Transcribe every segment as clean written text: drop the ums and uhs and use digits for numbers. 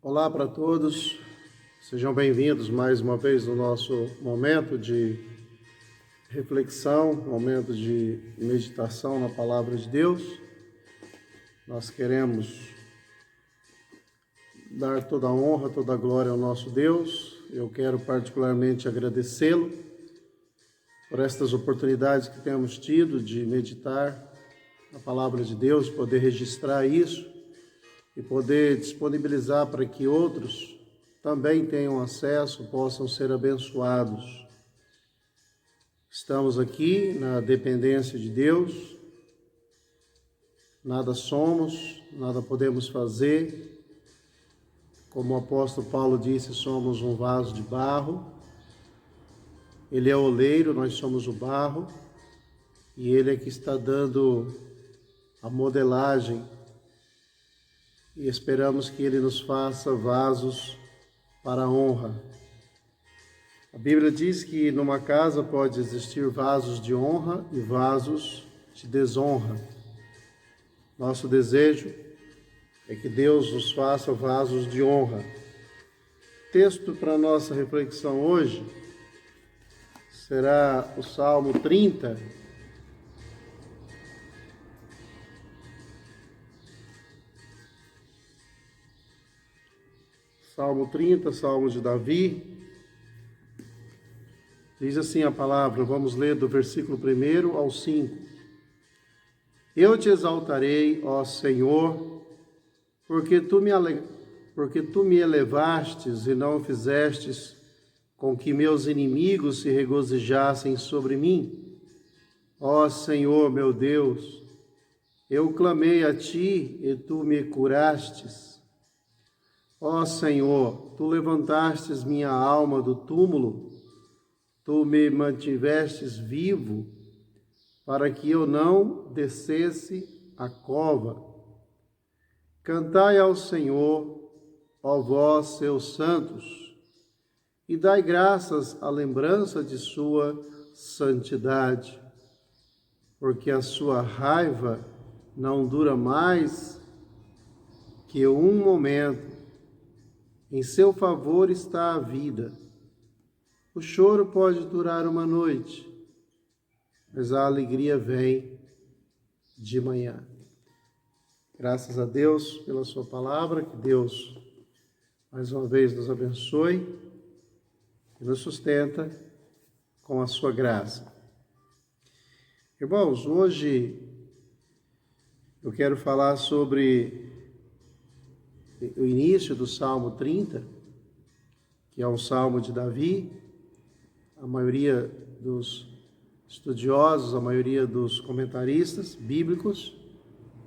Olá para todos, sejam bem-vindos mais uma vez no nosso momento de reflexão, momento de meditação na Palavra de Deus. Nós queremos dar toda a honra, toda a glória ao nosso Deus. Eu quero particularmente agradecê-lo por estas oportunidades que temos tido de meditar na Palavra de Deus, poder registrar isso e poder disponibilizar para que outros também tenham acesso, possam ser abençoados. Estamos aqui na dependência de Deus, nada somos, nada podemos fazer. Como o apóstolo Paulo disse, somos um vaso de barro. Ele é o oleiro, nós somos o barro, e Ele é que está dando a modelagem, e esperamos que Ele nos faça vasos para a honra. A Bíblia diz que numa casa pode existir vasos de honra e vasos de desonra. Nosso desejo é que Deus nos faça vasos de honra. Texto para nossa reflexão hoje será o Salmo 30, Salmo 30, Salmo de Davi. Diz assim a palavra, vamos ler do versículo 1 ao 5. Eu te exaltarei, ó Senhor, porque tu me elevastes e não fizestes com que meus inimigos se regozijassem sobre mim. Ó Senhor, meu Deus, eu clamei a ti e tu me curastes. Ó Senhor, tu levantastes minha alma do túmulo, tu me mantivestes vivo, para que eu não descesse à cova. Cantai ao Senhor, ó vós, seus santos, e dai graças à lembrança de sua santidade, porque a sua raiva não dura mais que um momento. Em seu favor está a vida. O choro pode durar uma noite, mas a alegria vem de manhã. Graças a Deus pela sua palavra, que Deus mais uma vez nos abençoe e nos sustenta com a sua graça. Irmãos, hoje eu quero falar sobre o início do Salmo 30, que é um salmo de Davi. A maioria dos estudiosos, a maioria dos comentaristas bíblicos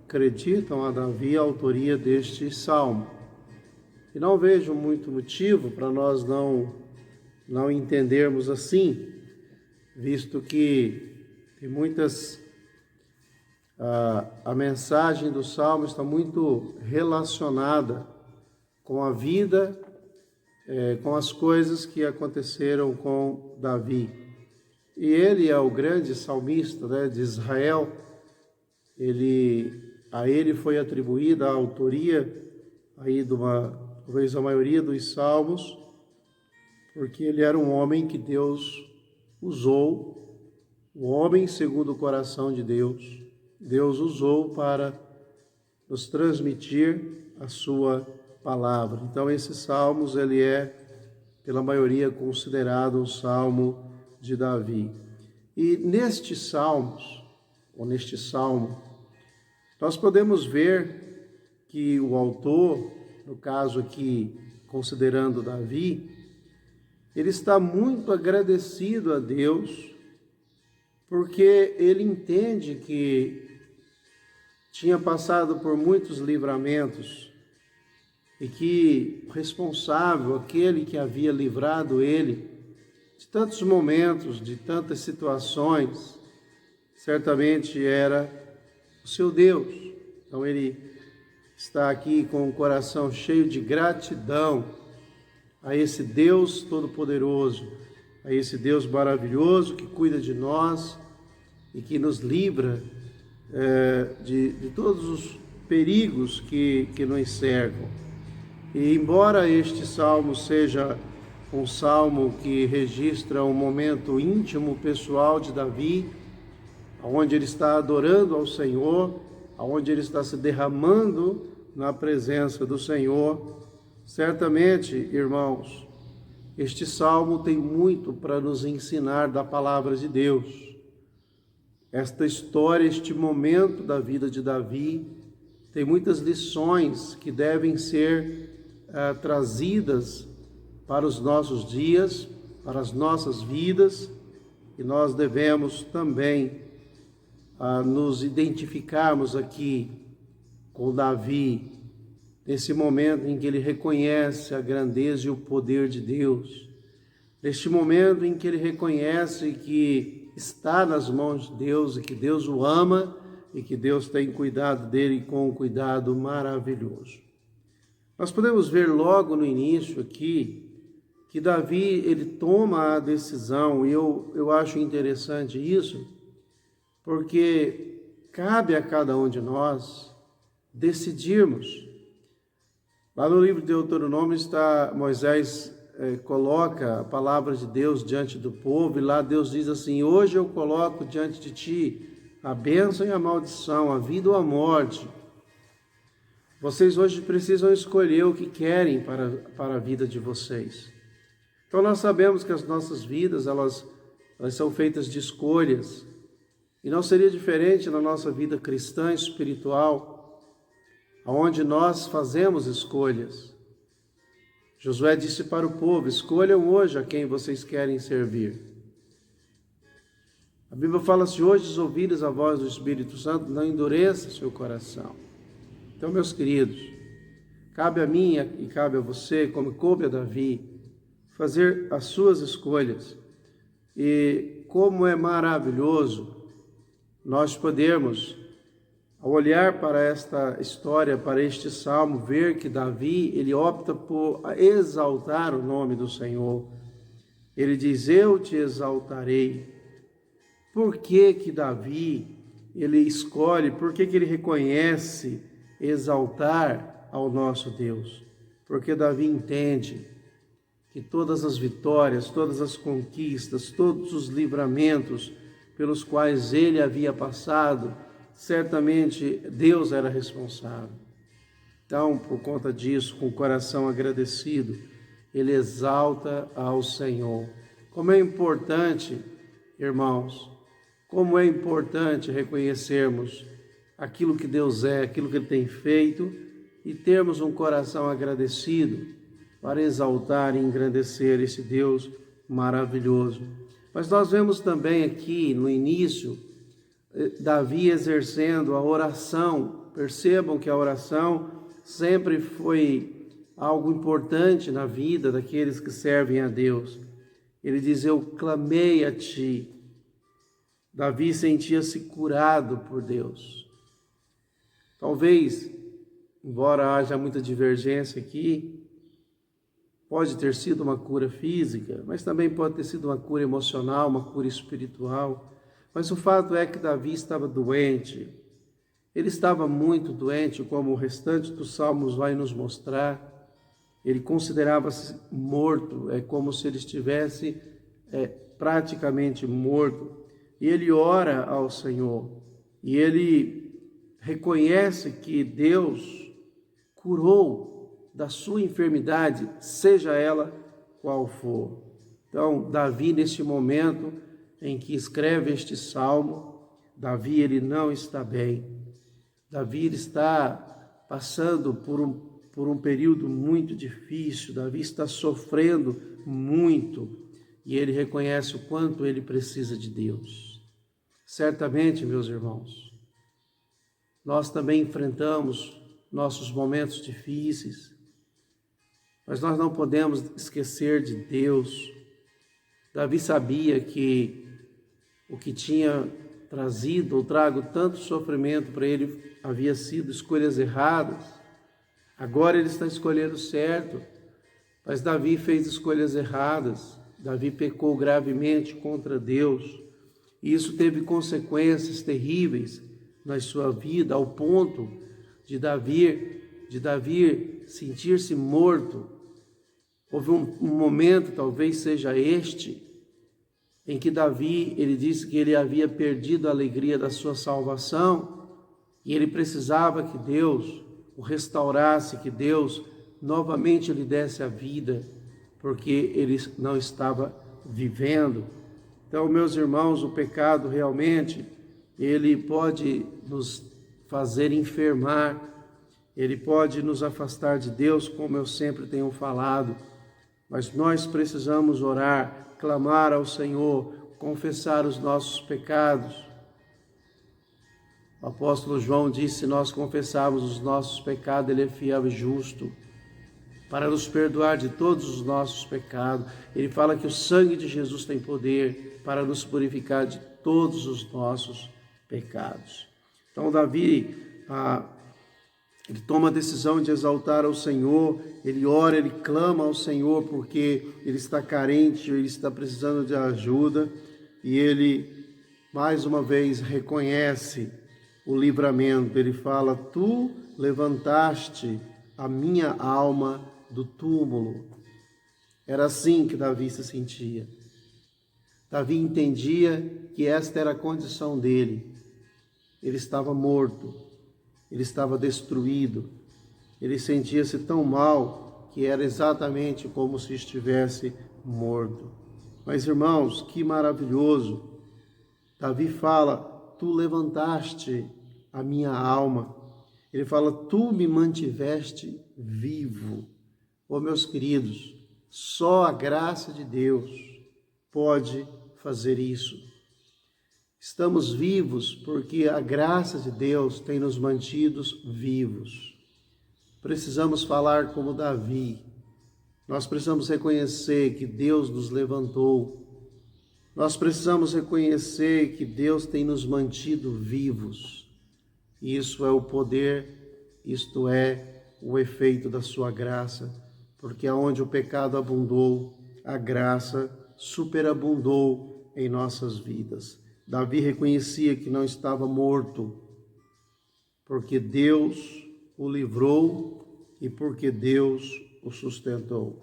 acreditam a Davi a autoria deste salmo. E não vejo muito motivo para nós não entendermos assim, visto que tem muitas... A mensagem do Salmo está muito relacionada com a vida, com as coisas que aconteceram com Davi. E ele é o grande salmista, de Israel. A ele foi atribuída a autoria aí talvez a maioria dos salmos, porque ele era um homem que Deus usou, um homem segundo o coração de Deus. Deus usou para nos transmitir a sua palavra. Então, esses salmos, ele é, pela maioria, considerado um salmo de Davi. E neste salmo, nós podemos ver que o autor, no caso aqui, considerando Davi, ele está muito agradecido a Deus, porque ele entende que tinha passado por muitos livramentos e que o responsável, aquele que havia livrado ele de tantos momentos, de tantas situações, certamente era o seu Deus. Então ele está aqui com o coração cheio de gratidão a esse Deus Todo-Poderoso, a esse Deus maravilhoso que cuida de nós e que nos livra de todos os perigos que nos cercam. E embora este salmo seja um salmo que registra um momento íntimo, pessoal de Davi, onde ele está adorando ao Senhor, onde ele está se derramando na presença do Senhor, certamente, irmãos, este salmo tem muito para nos ensinar da palavra de Deus. Esta história, este momento da vida de Davi, tem muitas lições que devem ser trazidas para os nossos dias, para as nossas vidas, e nós devemos também nos identificarmos aqui com Davi, nesse momento em que ele reconhece a grandeza e o poder de Deus, neste momento em que ele reconhece que está nas mãos de Deus e que Deus o ama e que Deus tem cuidado dele com um cuidado maravilhoso. Nós podemos ver logo no início aqui que Davi ele toma a decisão, e eu acho interessante isso, porque cabe a cada um de nós decidirmos. Lá no livro de Deuteronômio está, Moisés coloca a palavra de Deus diante do povo, e lá Deus diz assim: hoje eu coloco diante de ti a bênção e a maldição, a vida ou a morte. Vocês hoje precisam escolher o que querem para a vida de vocês. Então nós sabemos que as nossas vidas, elas são feitas de escolhas, e não seria diferente na nossa vida cristã espiritual, onde nós fazemos escolhas. Josué disse para o povo: escolham hoje a quem vocês querem servir. A Bíblia fala: se hoje ouvires a voz do Espírito Santo, não endureça seu coração. Então, meus queridos, cabe a mim e cabe a você, como coube a Davi, fazer as suas escolhas. E como é maravilhoso nós podermos, ao olhar para esta história, para este salmo, ver que Davi, ele opta por exaltar o nome do Senhor. Ele diz: eu te exaltarei. Por que que Davi, ele escolhe, por que que ele reconhece exaltar ao nosso Deus? Porque Davi entende que todas as vitórias, todas as conquistas, todos os livramentos pelos quais ele havia passado, certamente Deus era responsável. Então, por conta disso, com o coração agradecido, ele exalta ao Senhor. Como é importante, irmãos, como é importante reconhecermos aquilo que Deus é, aquilo que Ele tem feito, e termos um coração agradecido para exaltar e engrandecer esse Deus maravilhoso. Mas nós vemos também aqui no início Davi exercendo a oração. Percebam que a oração sempre foi algo importante na vida daqueles que servem a Deus. Ele diz: eu clamei a ti. Davi sentia-se curado por Deus. Talvez, embora haja muita divergência aqui, pode ter sido uma cura física, mas também pode ter sido uma cura emocional, uma cura espiritual. Mas o fato é que Davi estava doente. Ele estava muito doente, como o restante dos salmos vai nos mostrar. Ele considerava-se morto, é como se ele estivesse praticamente morto. E ele ora ao Senhor, e ele reconhece que Deus curou da sua enfermidade, seja ela qual for. Então, Davi, neste momento em que escreve este salmo, Davi, ele não está bem. Davi, ele está passando por um período muito difícil. Davi está sofrendo muito, e ele reconhece o quanto ele precisa de Deus. Certamente, meus irmãos, nós também enfrentamos nossos momentos difíceis, mas nós não podemos esquecer de Deus. Davi sabia que o que tinha trazido ou trago tanto sofrimento para ele havia sido escolhas erradas. Agora ele está escolhendo certo, mas Davi fez escolhas erradas. Davi pecou gravemente contra Deus, e isso teve consequências terríveis na sua vida, ao ponto de Davi sentir-se morto, houve um momento, talvez seja este, em que Davi, ele disse que ele havia perdido a alegria da sua salvação e ele precisava que Deus o restaurasse, que Deus novamente lhe desse a vida, porque ele não estava vivendo. Então, meus irmãos, o pecado realmente, ele pode nos fazer enfermar, ele pode nos afastar de Deus, como eu sempre tenho falado, mas nós precisamos orar, clamar ao Senhor, confessar os nossos pecados. O apóstolo João disse: se nós confessarmos os nossos pecados, Ele é fiel e justo para nos perdoar de todos os nossos pecados. Ele fala que o sangue de Jesus tem poder para nos purificar de todos os nossos pecados. Então Davi, ele toma a decisão de exaltar ao Senhor, ele ora, ele clama ao Senhor porque ele está carente, ele está precisando de ajuda, e ele mais uma vez reconhece o livramento. Ele fala: tu levantaste a minha alma do túmulo. Era assim que Davi se sentia. Davi entendia que esta era a condição dele. Ele estava morto, ele estava destruído, ele sentia-se tão mal que era exatamente como se estivesse morto. Mas, irmãos, que maravilhoso! Davi fala: tu levantaste a minha alma. Ele fala: tu me mantiveste vivo. Oh, meus queridos, só a graça de Deus pode fazer isso. Estamos vivos porque a graça de Deus tem nos mantidos vivos. Precisamos falar como Davi. Nós precisamos reconhecer que Deus nos levantou. Nós precisamos reconhecer que Deus tem nos mantido vivos. Isso é o poder, isto é o efeito da sua graça, porque aonde o pecado abundou, a graça superabundou em nossas vidas. Davi reconhecia que não estava morto, porque Deus o livrou e porque Deus o sustentou.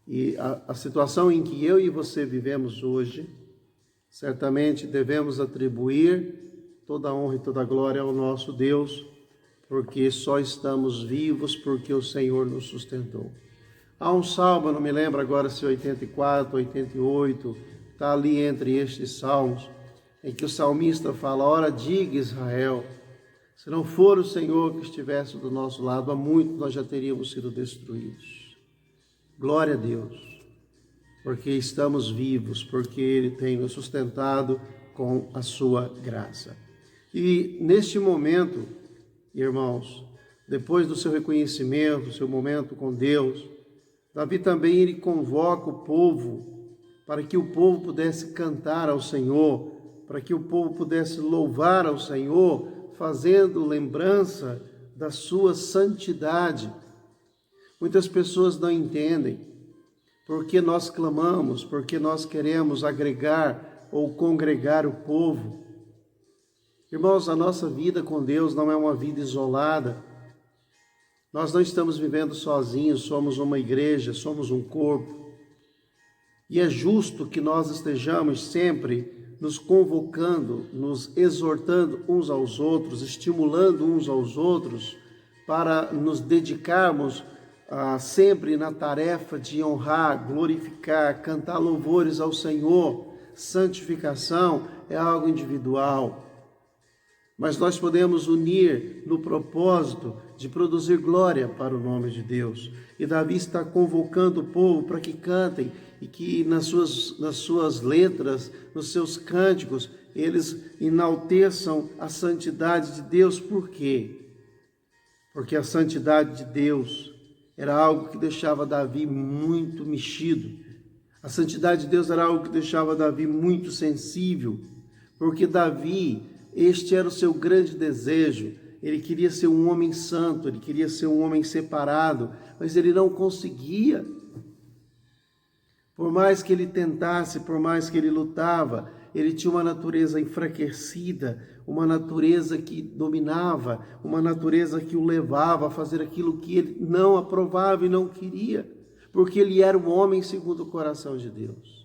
E a situação em que eu e você vivemos hoje, certamente devemos atribuir toda a honra e toda a glória ao nosso Deus, porque só estamos vivos porque o Senhor nos sustentou. Há um salmo, não me lembro agora se 84, 88, está ali entre estes salmos, em que o salmista fala: ora, diga Israel, se não for o Senhor que estivesse do nosso lado, há muito nós já teríamos sido destruídos. Glória a Deus, porque estamos vivos, porque Ele tem nos sustentado com a sua graça. E neste momento, irmãos, depois do seu reconhecimento, do seu momento com Deus, Davi também ele convoca o povo para que o povo pudesse cantar ao Senhor, para que o povo pudesse louvar ao Senhor, fazendo lembrança da sua santidade. Muitas pessoas não entendem porque nós clamamos, porque nós queremos agregar ou congregar o povo. Irmãos, a nossa vida com Deus não é uma vida isolada. Nós não estamos vivendo sozinhos, somos uma igreja, somos um corpo. E é justo que nós estejamos sempre nos convocando, nos exortando uns aos outros, estimulando uns aos outros, para nos dedicarmos sempre na tarefa de honrar, glorificar, cantar louvores ao Senhor. Santificação é algo individual, mas nós podemos unir no propósito de produzir glória para o nome de Deus. E Davi está convocando o povo para que cantem e que nas suas letras, nos seus cânticos, eles enalteçam a santidade de Deus. Por quê? Porque a santidade de Deus era algo que deixava Davi muito mexido. A santidade de Deus era algo que deixava Davi muito sensível, porque Davi, este era o seu grande desejo. Ele queria ser um homem santo, ele queria ser um homem separado, mas ele não conseguia. Por mais que ele tentasse, por mais que ele lutava, ele tinha uma natureza enfraquecida, uma natureza que dominava, uma natureza que o levava a fazer aquilo que ele não aprovava e não queria, porque ele era um homem segundo o coração de Deus.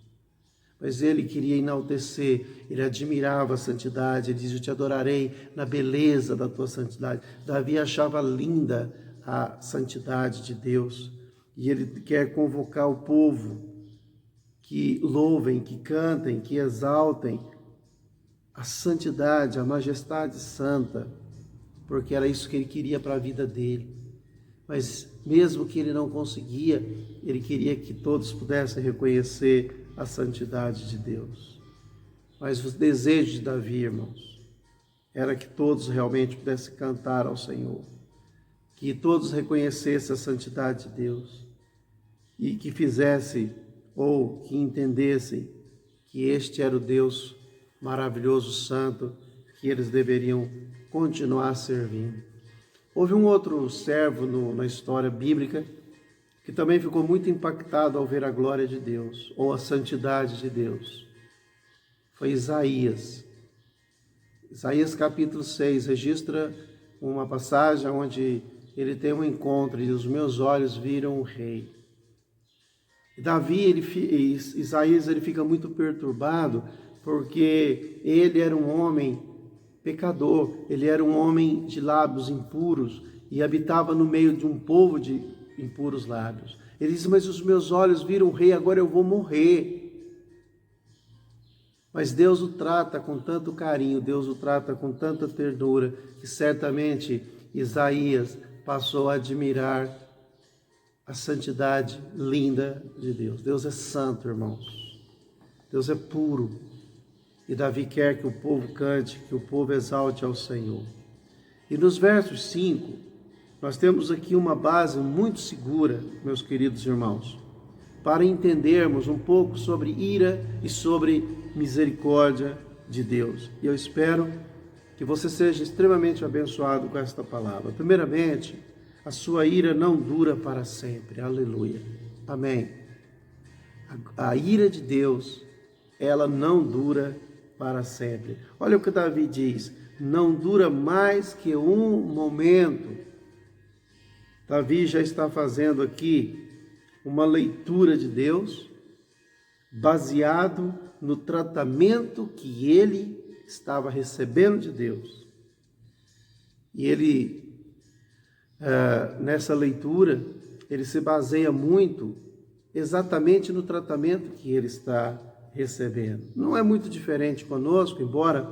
Mas ele queria enaltecer, ele admirava a santidade, ele diz: eu te adorarei na beleza da tua santidade. Davi achava linda a santidade de Deus, e ele quer convocar o povo que louvem, que cantem, que exaltem a santidade, a majestade santa, porque era isso que ele queria para a vida dele. Mas mesmo que ele não conseguia, ele queria que todos pudessem reconhecer a santidade de Deus. Mas o desejo de Davi, irmãos, era que todos realmente pudessem cantar ao Senhor, que todos reconhecessem a santidade de Deus e que fizessem ou que entendessem que este era o Deus maravilhoso, santo, que eles deveriam continuar servindo. Houve um outro servo na história bíblica que também ficou muito impactado ao ver a glória de Deus, ou a santidade de Deus. Foi Isaías. Isaías capítulo 6 registra uma passagem onde ele tem um encontro e os meus olhos viram o rei. Isaías fica muito perturbado porque ele era um homem pecador, ele era um homem de lábios impuros e habitava no meio de um povo de impuros lábios. Ele diz: mas os meus olhos viram o rei, agora eu vou morrer. Mas Deus o trata com tanto carinho, Deus o trata com tanta ternura, que certamente Isaías passou a admirar a santidade linda de Deus. Deus é santo, irmãos. Deus é puro. E Davi quer que o povo cante, que o povo exalte ao Senhor. E nos versos 5, nós temos aqui uma base muito segura, meus queridos irmãos, para entendermos um pouco sobre ira e sobre misericórdia de Deus. E eu espero que você seja extremamente abençoado com esta palavra. Primeiramente, a sua ira não dura para sempre. Aleluia. Amém. A ira de Deus, ela não dura para sempre. Olha o que Davi diz: não dura mais que um momento. Davi já está fazendo aqui uma leitura de Deus baseado no tratamento que ele estava recebendo de Deus. E ele, nessa leitura, ele se baseia muito exatamente no tratamento que ele está recebendo. Não é muito diferente conosco, embora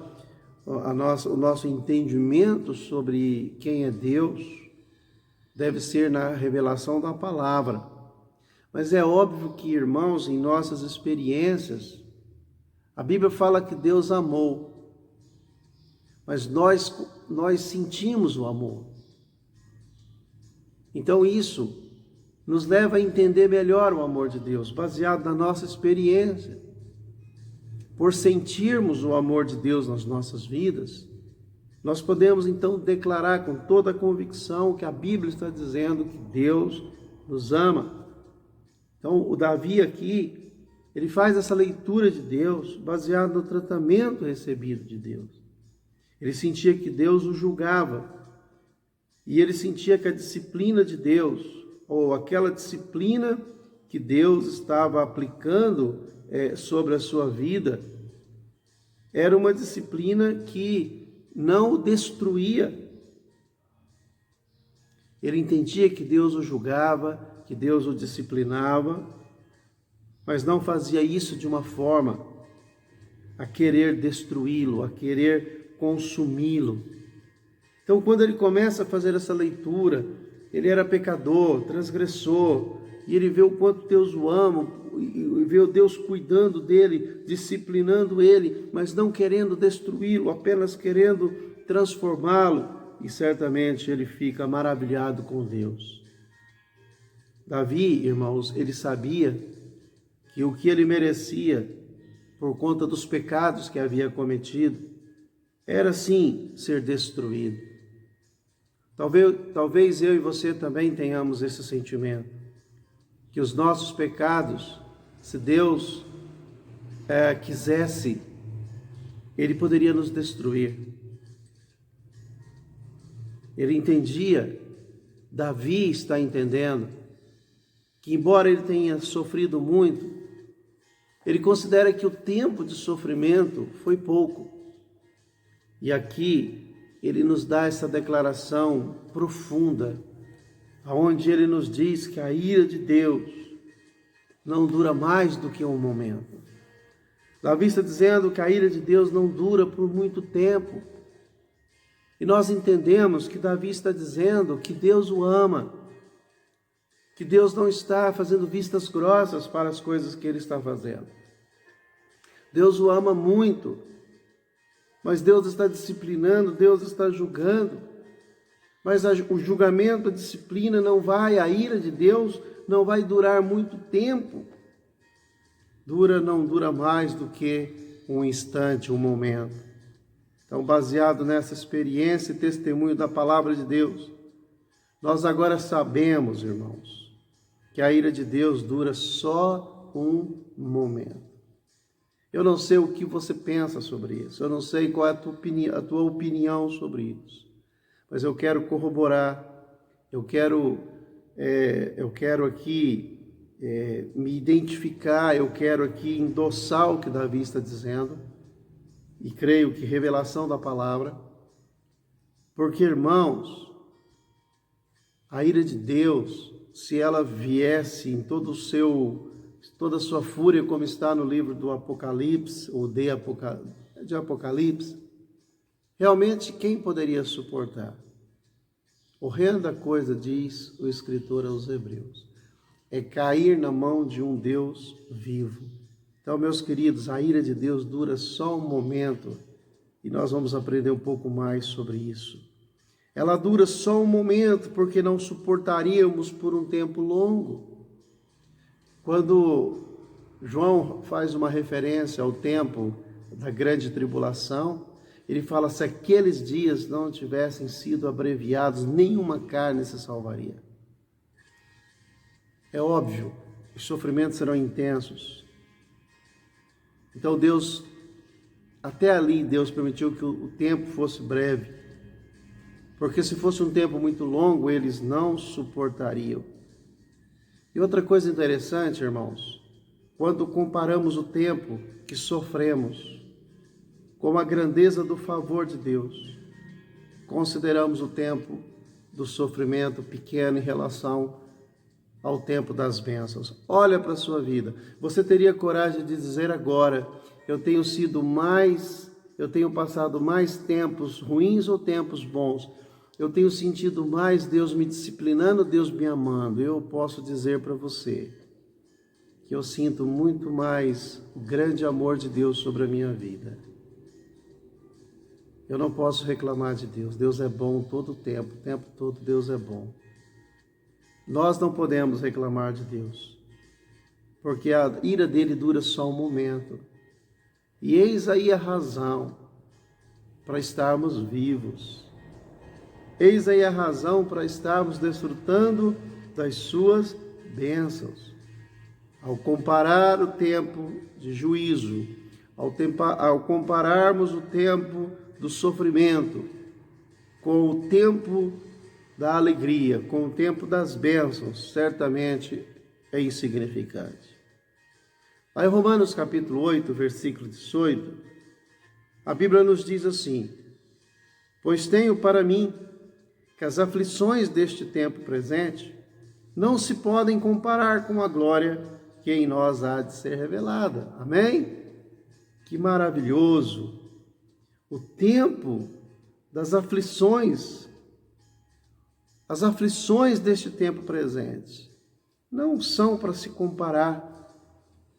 o nosso entendimento sobre quem é Deus deve ser na revelação da palavra. Mas é óbvio que, irmãos, em nossas experiências, a Bíblia fala que Deus amou, mas nós sentimos o amor. Então isso nos leva a entender melhor o amor de Deus, baseado na nossa experiência. Por sentirmos o amor de Deus nas nossas vidas, nós podemos então declarar com toda a convicção que a Bíblia está dizendo que Deus nos ama. Então o Davi aqui, ele faz essa leitura de Deus baseado no tratamento recebido de Deus. Ele sentia que Deus o julgava, e ele sentia que a disciplina de Deus, ou aquela disciplina que Deus estava aplicando sobre a sua vida, era uma disciplina que não o destruía. Ele entendia que Deus o julgava, que Deus o disciplinava, mas não fazia isso de uma forma a querer destruí-lo, a querer consumi-lo. Então, quando ele começa a fazer essa leitura, ele era pecador, transgressor, e ele vê o quanto Deus o ama, e vê o Deus cuidando dele, disciplinando ele, mas não querendo destruí-lo, apenas querendo transformá-lo, e certamente ele fica maravilhado com Deus. Davi, irmãos, ele sabia que o que ele merecia, por conta dos pecados que havia cometido, era sim ser destruído. Talvez eu e você também tenhamos esse sentimento, que os nossos pecados, se Deus quisesse ele poderia nos destruir. Ele entendia, Davi está entendendo, que embora ele tenha sofrido muito, ele considera que o tempo de sofrimento foi pouco. E aqui ele nos dá essa declaração profunda, onde ele nos diz que a ira de Deus não dura mais do que um momento. Davi está dizendo que a ira de Deus não dura por muito tempo. E nós entendemos que Davi está dizendo que Deus o ama, que Deus não está fazendo vistas grossas para as coisas que ele está fazendo. Deus o ama muito, mas Deus está disciplinando, Deus está julgando. Mas o julgamento, a disciplina a ira de Deus não vai durar muito tempo. Não dura mais do que um instante, um momento. Então, baseado nessa experiência e testemunho da palavra de Deus, nós agora sabemos, irmãos, que a ira de Deus dura só um momento. Eu não sei o que você pensa sobre isso, eu não sei qual é a tua opinião sobre isso, mas eu quero corroborar, eu quero aqui me identificar, eu quero aqui endossar o que Davi está dizendo, e creio que revelação da palavra, porque, irmãos, a ira de Deus, se ela viesse em toda a sua fúria, como está no livro do Apocalipse, ou de Apocalipse, realmente quem poderia suportar? Horrenda coisa, diz o escritor aos Hebreus, é cair na mão de um Deus vivo. Então, meus queridos, a ira de Deus dura só um momento, e nós vamos aprender um pouco mais sobre isso. Ela dura só um momento, porque não suportaríamos por um tempo longo. Quando João faz uma referência ao tempo da grande tribulação, ele fala: se aqueles dias não tivessem sido abreviados, nenhuma carne se salvaria. É óbvio, os sofrimentos serão intensos. Então até ali Deus permitiu que o tempo fosse breve, porque se fosse um tempo muito longo, eles não suportariam. E outra coisa interessante, irmãos, quando comparamos o tempo que sofremos com a grandeza do favor de Deus, consideramos o tempo do sofrimento pequeno em relação ao tempo das bênçãos. Olha para a sua vida. Você teria coragem de dizer agora: eu tenho passado mais tempos ruins ou tempos bons? Eu tenho sentido mais Deus me disciplinando, Deus me amando. Eu posso dizer para você que eu sinto muito mais o grande amor de Deus sobre a minha vida. Eu não posso reclamar de Deus. Deus é bom todo o tempo todo Deus é bom. Nós não podemos reclamar de Deus, porque a ira dele dura só um momento. E eis aí a razão para estarmos vivos. Eis aí a razão para estarmos desfrutando das suas bênçãos. Ao comparar o tempo de juízo, ao compararmos o tempo do sofrimento com o tempo da alegria, com o tempo das bênçãos, certamente é insignificante. Aí, Romanos capítulo 8, versículo 18, a Bíblia nos diz assim: pois tenho para mim que as aflições deste tempo presente não se podem comparar com a glória que em nós há de ser revelada. Amém? Que maravilhoso! O tempo das aflições, as aflições deste tempo presente, não são para se comparar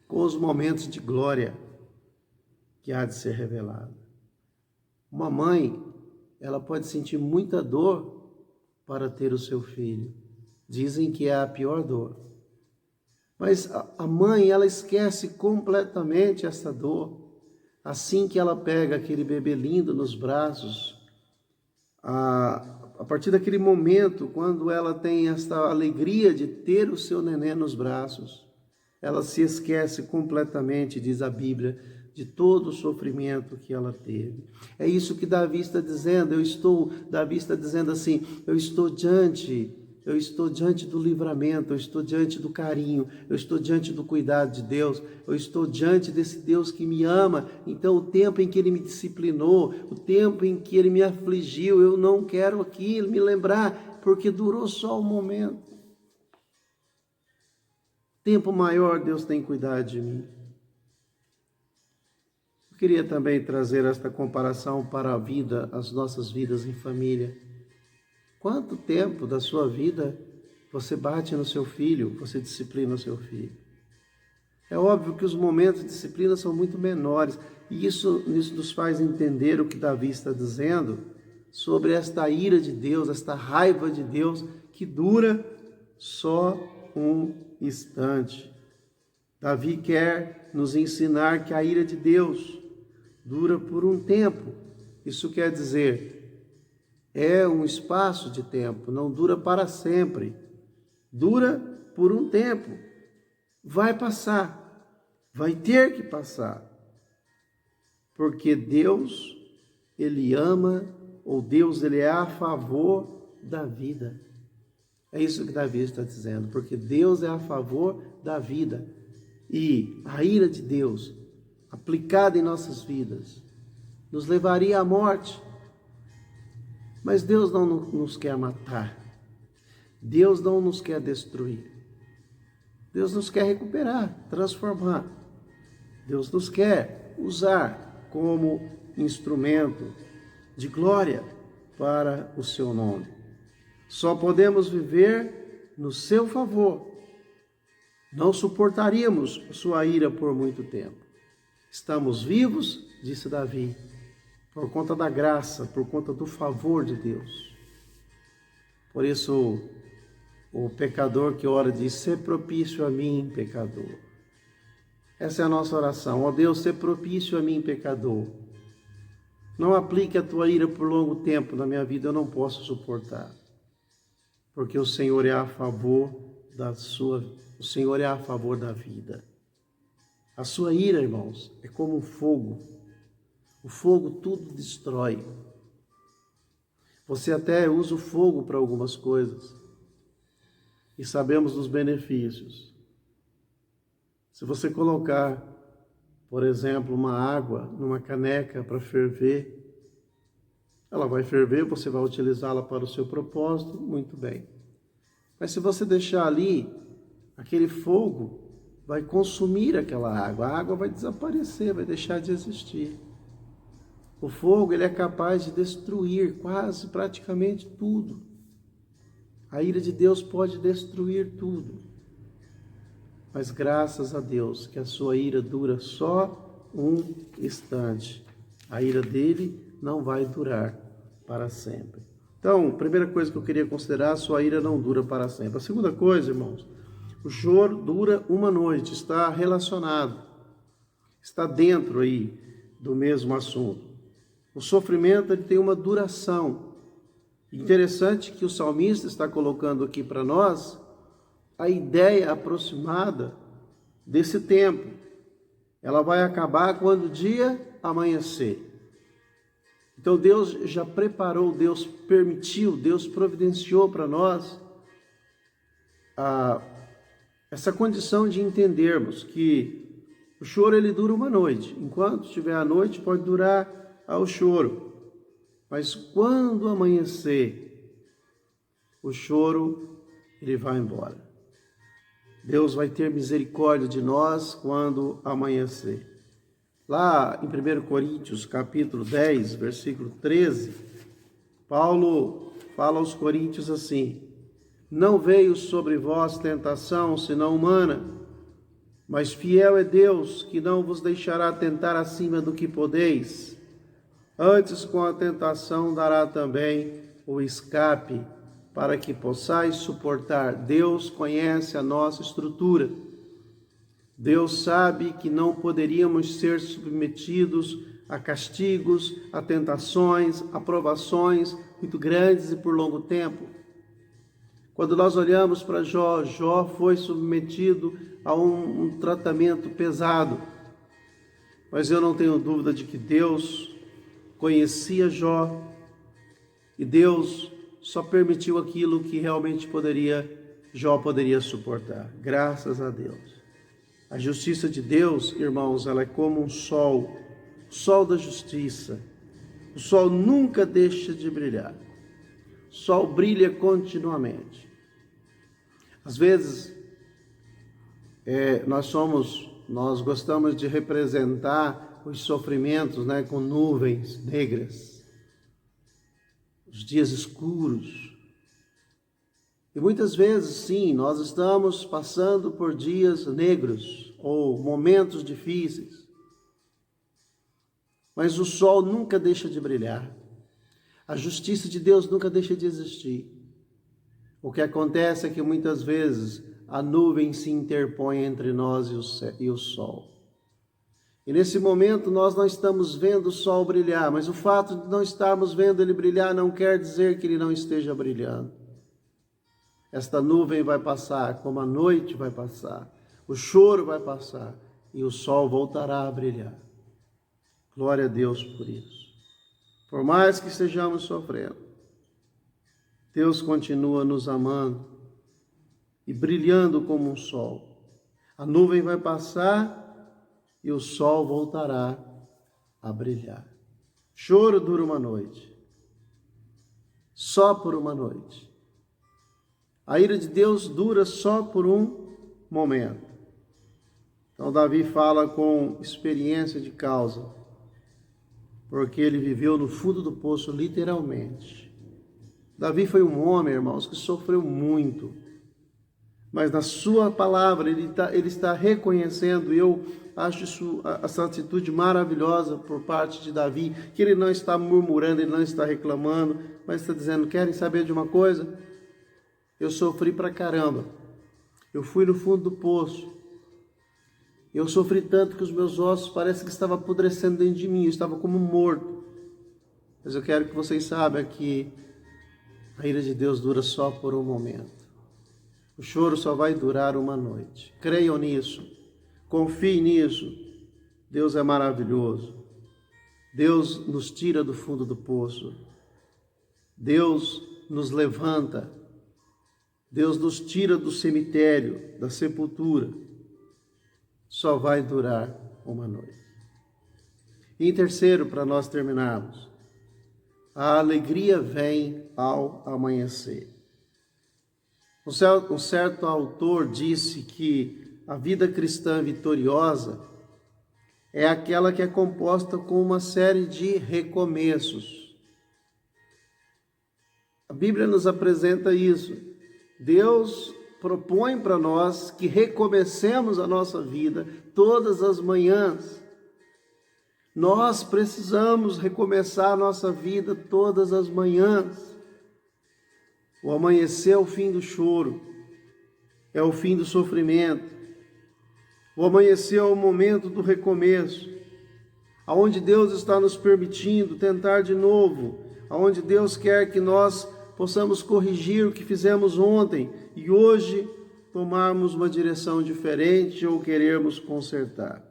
com os momentos de glória que há de ser revelada. Uma mãe, ela pode sentir muita dor para ter o seu filho. Dizem que é a pior dor. Mas a mãe, ela esquece completamente essa dor assim que ela pega aquele bebê lindo nos braços. A partir daquele momento, quando ela tem esta alegria de ter o seu neném nos braços, ela se esquece completamente, diz a Bíblia, de todo o sofrimento que ela teve. É isso que Davi está dizendo. Davi está dizendo assim: eu estou diante do livramento, eu estou diante do carinho, eu estou diante do cuidado de Deus, eu estou diante desse Deus que me ama. Então, o tempo em que Ele me disciplinou, o tempo em que Ele me afligiu, eu não quero aqui me lembrar, porque durou só um momento. Tempo maior Deus tem cuidado de mim. Eu queria também trazer esta comparação para a vida, as nossas vidas em família. Quanto tempo da sua vida você bate no seu filho, você disciplina o seu filho? É óbvio que os momentos de disciplina são muito menores, e isso nos faz entender o que Davi está dizendo sobre esta ira de Deus, esta raiva de Deus que dura só um instante. Davi quer nos ensinar que a ira de Deus dura por um tempo. Isso quer dizer, é um espaço de tempo, não dura para sempre. Dura por um tempo. Vai passar, vai ter que passar. Porque Deus, Ele ama, ou Deus, Ele é a favor da vida. É isso que Davi está dizendo, porque Deus é a favor da vida. E a ira de Deus, aplicada em nossas vidas, nos levaria à morte. Mas Deus não nos quer matar. Deus não nos quer destruir. Deus nos quer recuperar, transformar. Deus nos quer usar como instrumento de glória para o seu nome. Só podemos viver no seu favor. Não suportaríamos sua ira por muito tempo. Estamos vivos, disse Davi, por conta da graça, por conta do favor de Deus. Por isso, o pecador que ora diz: "Sê propício a mim, pecador". Essa é a nossa oração. Ó Deus, sê propício a mim, pecador. Não aplique a tua ira por longo tempo na minha vida, eu não posso suportar. Porque o Senhor é a favor o Senhor é a favor da vida. A sua ira, irmãos, é como um fogo. O fogo tudo destrói. Você até usa o fogo para algumas coisas. E sabemos dos benefícios. Se você colocar, por exemplo, uma água numa caneca para ferver, ela vai ferver, você vai utilizá-la para o seu propósito, muito bem. Mas se você deixar ali, aquele fogo vai consumir aquela água. A água vai desaparecer, vai deixar de existir. O fogo, ele é capaz de destruir quase, praticamente tudo. A ira de Deus pode destruir tudo. Mas graças a Deus que a sua ira dura só um instante. A ira dele não vai durar para sempre. Então, primeira coisa que eu queria considerar, a sua ira não dura para sempre. A segunda coisa, irmãos, o choro dura uma noite, está relacionado, está dentro aí do mesmo assunto. O sofrimento, ele tem uma duração. Interessante que o salmista está colocando aqui para nós a ideia aproximada desse tempo. Ela vai acabar quando o dia amanhecer. Então Deus já preparou, Deus permitiu, Deus providenciou para nós essa condição de entendermos que o choro ele dura uma noite. Enquanto estiver a noite, pode durar o choro. Mas quando amanhecer, o choro ele vai embora. Deus vai ter misericórdia de nós quando amanhecer. Lá em 1 Coríntios, capítulo 10, versículo 13, Paulo fala aos coríntios assim: "Não veio sobre vós tentação, senão humana, mas fiel é Deus, que não vos deixará tentar acima do que podeis. Antes, com a tentação, dará também o escape, para que possais suportar." Deus conhece a nossa estrutura. Deus sabe que não poderíamos ser submetidos a castigos, a tentações, a provações muito grandes e por longo tempo. Quando nós olhamos para Jó, Jó foi submetido a um tratamento pesado. Mas eu não tenho dúvida de que Deus conhecia Jó e Deus só permitiu aquilo que realmente Jó poderia suportar. Graças a Deus. A justiça de Deus, irmãos, ela é como um sol, o sol da justiça. O sol nunca deixa de brilhar. O sol brilha continuamente. Às vezes, nós gostamos de representar os sofrimentos, né, com nuvens negras, os dias escuros. E muitas vezes, sim, nós estamos passando por dias negros ou momentos difíceis. Mas o sol nunca deixa de brilhar. A justiça de Deus nunca deixa de existir. O que acontece é que muitas vezes a nuvem se interpõe entre nós e o sol. E nesse momento nós não estamos vendo o sol brilhar, mas o fato de não estarmos vendo ele brilhar não quer dizer que ele não esteja brilhando. Esta nuvem vai passar, como a noite vai passar, o choro vai passar e o sol voltará a brilhar. Glória a Deus por isso. Por mais que estejamos sofrendo, Deus continua nos amando e brilhando como um sol. A nuvem vai passar e o sol voltará a brilhar. Choro dura uma noite, só por uma noite. A ira de Deus dura só por um momento. Então Davi fala com experiência de causa, porque ele viveu no fundo do poço literalmente. Davi foi um homem, irmãos, que sofreu muito, mas na sua palavra ele está reconhecendo, e eu acho essa atitude maravilhosa por parte de Davi, que ele não está murmurando, ele não está reclamando, mas está dizendo: querem saber de uma coisa? Eu sofri pra caramba, eu fui no fundo do poço, eu sofri tanto que os meus ossos parecem que estavam apodrecendo dentro de mim, eu estava como morto. Mas eu quero que vocês saibam que a ira de Deus dura só por um momento. O choro só vai durar uma noite. Creiam nisso, confiem nisso. Deus é maravilhoso. Deus nos tira do fundo do poço. Deus nos levanta. Deus nos tira do cemitério, da sepultura. Só vai durar uma noite. E em terceiro, para nós terminarmos, a alegria vem ao amanhecer. Um certo autor disse que a vida cristã vitoriosa é aquela que é composta com uma série de recomeços. A Bíblia nos apresenta isso. Deus propõe para nós que recomecemos a nossa vida todas as manhãs. Nós precisamos recomeçar a nossa vida todas as manhãs. O amanhecer é o fim do choro, é o fim do sofrimento. O amanhecer é o momento do recomeço, aonde Deus está nos permitindo tentar de novo, aonde Deus quer que nós possamos corrigir o que fizemos ontem e hoje tomarmos uma direção diferente ou querermos consertar.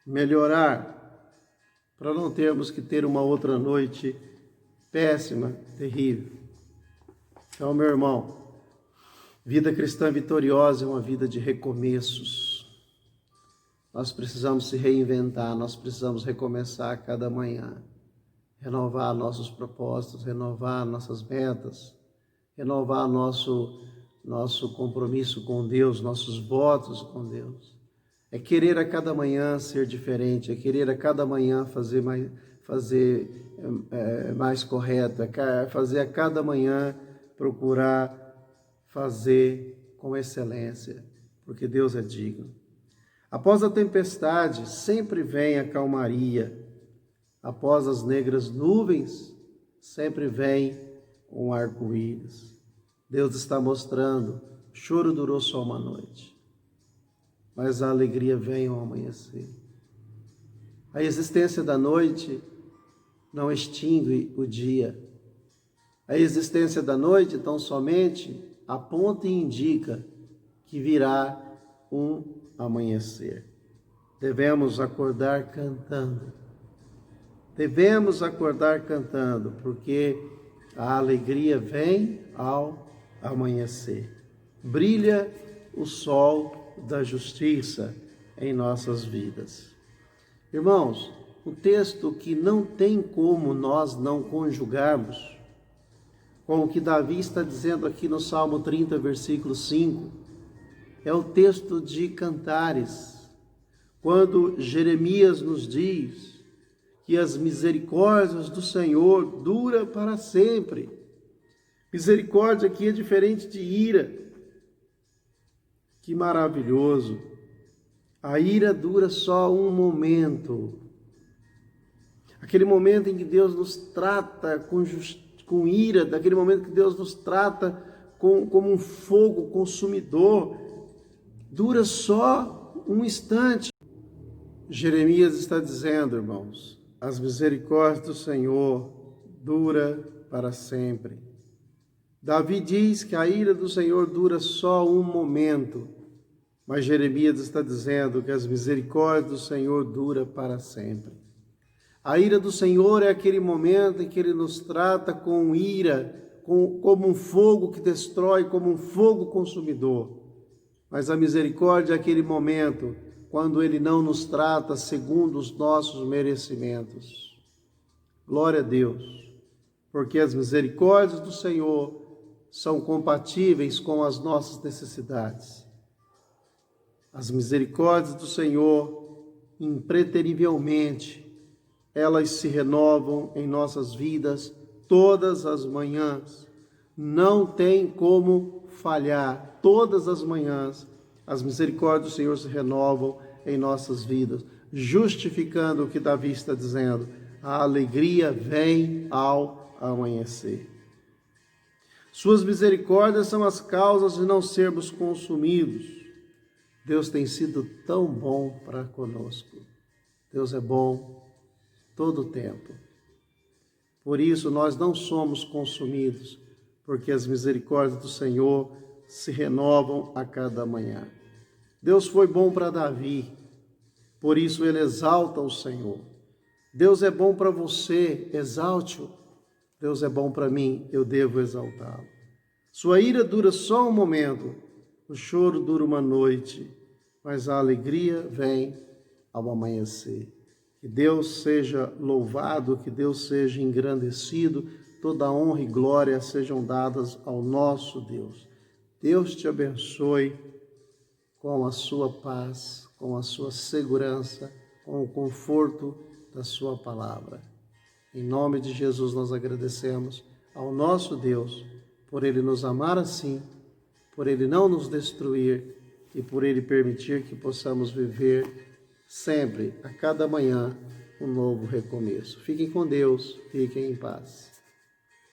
Melhorar, para não termos que ter uma outra noite péssima, terrível. Então, meu irmão, vida cristã vitoriosa é uma vida de recomeços. Nós precisamos se reinventar, nós precisamos recomeçar a cada manhã, renovar nossos propósitos, renovar nossas metas, renovar nosso compromisso com Deus, nossos votos com Deus. É querer a cada manhã ser diferente, é querer a cada manhã fazer mais correto, é fazer a cada manhã procurar fazer com excelência, porque Deus é digno. Após a tempestade, sempre vem a calmaria. Após as negras nuvens, sempre vem um arco-íris. Deus está mostrando, o choro durou só uma noite, mas a alegria vem ao amanhecer. A existência da noite não extingue o dia. A existência da noite, tão somente, aponta e indica que virá um amanhecer. devemos acordar cantando. Devemos acordar cantando, porque a alegria vem ao amanhecer. Brilha o sol da justiça em nossas vidas. Irmãos, o texto que não tem como nós não conjugarmos com o que Davi está dizendo aqui no Salmo 30, versículo 5, é o texto de Cantares, quando Jeremias nos diz que as misericórdias do Senhor duram para sempre. Misericórdia aqui é diferente de ira. Que maravilhoso! A ira dura só um momento. Aquele momento em que Deus nos trata com ira, daquele momento que Deus nos trata como um fogo consumidor, dura só um instante. Jeremias está dizendo, irmãos, as misericórdias do Senhor dura para sempre. Davi diz que a ira do Senhor dura só um momento, mas Jeremias está dizendo que as misericórdias do Senhor dura para sempre. A ira do Senhor é aquele momento em que Ele nos trata com ira, como um fogo que destrói, como um fogo consumidor. Mas a misericórdia é aquele momento quando Ele não nos trata segundo os nossos merecimentos. Glória a Deus, porque as misericórdias do Senhor são compatíveis com as nossas necessidades. As misericórdias do Senhor, impreterivelmente, elas se renovam em nossas vidas todas as manhãs. Não tem como falhar. Todas as manhãs, as misericórdias do Senhor se renovam em nossas vidas, justificando o que Davi está dizendo. A alegria vem ao amanhecer. Suas misericórdias são as causas de não sermos consumidos. Deus tem sido tão bom para conosco. Deus é bom todo o tempo. Por isso nós não somos consumidos, porque as misericórdias do Senhor se renovam a cada manhã. Deus foi bom para Davi, por isso ele exalta o Senhor. Deus é bom para você, exalte-o. Deus é bom para mim, eu devo exaltá-lo. Sua ira dura só um momento, o choro dura uma noite, mas a alegria vem ao amanhecer. Que Deus seja louvado, que Deus seja engrandecido, toda honra e glória sejam dadas ao nosso Deus. Deus te abençoe com a sua paz, com a sua segurança, com o conforto da sua palavra. Em nome de Jesus nós agradecemos ao nosso Deus por Ele nos amar assim, por Ele não nos destruir e por Ele permitir que possamos viver sempre, a cada manhã, um novo recomeço. Fiquem com Deus, fiquem em paz.